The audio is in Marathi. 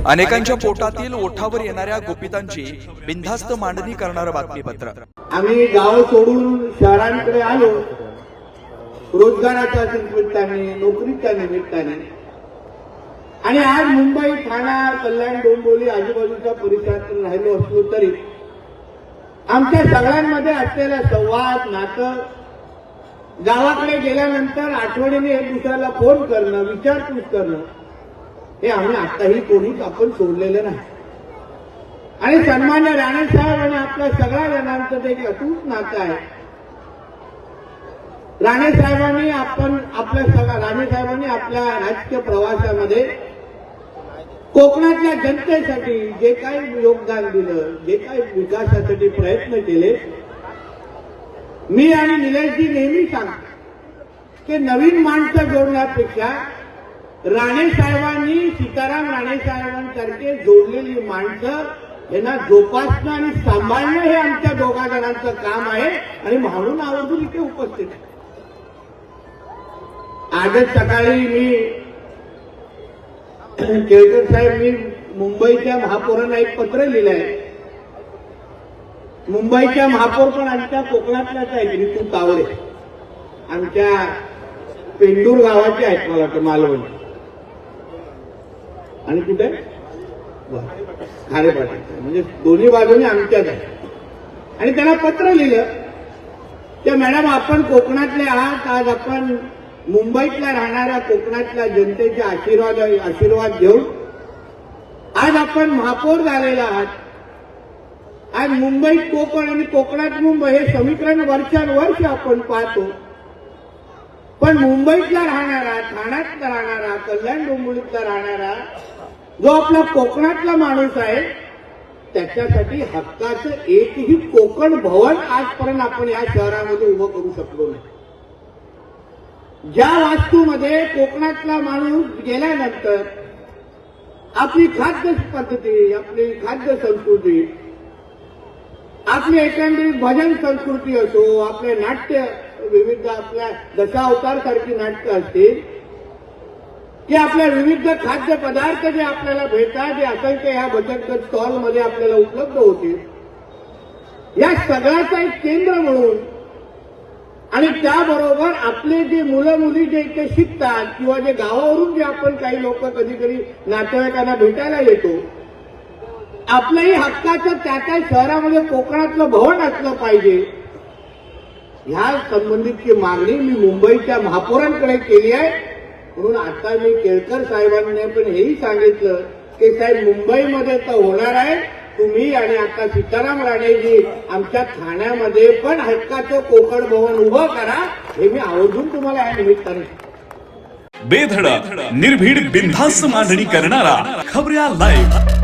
अनेकांच्या पोटातील ओठावर येणाऱ्या गुपितांची बिनधास्त मांडणी करणारं बातमीपत्र। आम्ही गाव सोडून शहरांकडे आलो रोजगाराच्या निमित्ताने, नोकरीच्या निमित्ताने, आणि आज मुंबई, ठाणा, कल्याण, डोंबिवली आजूबाजूच्या परिसरात राहिलो असलो तरी आमच्या सगळ्यांमध्ये असलेला संवाद, नातं, गावाकडे गेल्यानंतर आठवणीने एक दुसऱ्याला फोन करणं, विचारपूस करणं, हे आम्ही आताही कोणीच आपण सोडलेलं नाही। आणि सन्मान्य राणे साहेब आणि आपल्या सगळ्या जणांचं ते एक अतूट नातं आहे। राणे साहेबांनी आपल्या राजकीय प्रवासामध्ये कोकणातल्या जनतेसाठी जे काही योगदान दिलं, जे काही विकासासाठी प्रयत्न केले, मी आणि निलेशजी नेहमी सांगतो की नवीन माणसं जोडण्यापेक्षा राणे साहेबांनी, सीताराम राणे साहेबांसारखे जोडलेली माणसं यांना जोपासणं आणि सांभाळणं हे आमच्या दोघा जणांचं काम आहे, आणि म्हणून आवर्जून इथे उपस्थित आहे। आजच सकाळी मी केळकर साहेब, मी मुंबईच्या महापौरांना एक पत्र लिहिलंय। मुंबईच्या महापौर पण आमच्या कोकणातल्याच आहेत, ऋतू तावडे, आमच्या पेंडूर गावाचे आहेत, मला वाटतं मालवण, आणि कुठे खारेपाटी, म्हणजे दोन्ही बाजूने आमच्याच आहे। आणि त्यांना पत्र लिहिलं की मॅडम, आपण कोकणातले आहात, आज आपण मुंबईतल्या राहणाऱ्या कोकणातल्या जनतेचे आशीर्वाद घेऊन आज आपण महापौर झालेला आहात। आज मुंबईत कोकण आणि कोकणात मुंबई हे समीकरण वर्षानुवर्ष आपण पाहतो, पण मुंबईतला राहणारा, ठाण्यातला राहणारा, कल्याण डोंबिवलीतला राहणारा जो आपला कोकणातला माणूस आहे, त्याच्यासाठी हक्काचं एकही कोकण भवन आजपर्यंत आपण या शहरामध्ये उभं करू शकलो नाही। ज्या वास्तूमध्ये कोकणातला माणूस गेल्यानंतर आपली खाद्य पद्धती, आपली खाद्य संस्कृती, आपली एकंदरीत भजन संस्कृती असो, आपले नाट्य, विविध आपल्या दशावतार सारखी नाटकं असतील, की आपल्या विविध खाद्य पदार्थ जे आपल्याला भेटतात, जे असंख्य ह्या बचत गट स्टॉलमध्ये आपल्याला उपलब्ध होतील, या सगळ्याचा एक केंद्र म्हणून, आणि त्याबरोबर आपले जे मुलं मुली जे इथे शिकतात, किंवा जे गावावरून जे आपण काही लोक कधी कधी नातेवाईकांना भेटायला येतो, आपल्याही हक्काचं त्या शहरामध्ये कोकणातलं भवन असलं पाहिजे, ह्या संबंधितची मागणी मी मुंबईच्या महापौरांकडे केली आहे। म्हणून आता मी केळकर साहेबांनी पण हेही सांगितलं की साहेब, मुंबईमध्ये तर होणार आहे, तुम्ही आणि आता सीताराम राणेजी आमच्या ठाण्यामध्ये पण हक्काचं कोकण भवन उभं करा, हे मी आवर्जून तुम्हाला या निमित्ताने। बेधडक, निर्भीड, बिनधास्त मांडणी करणारा खबऱ्या लाईव्ह।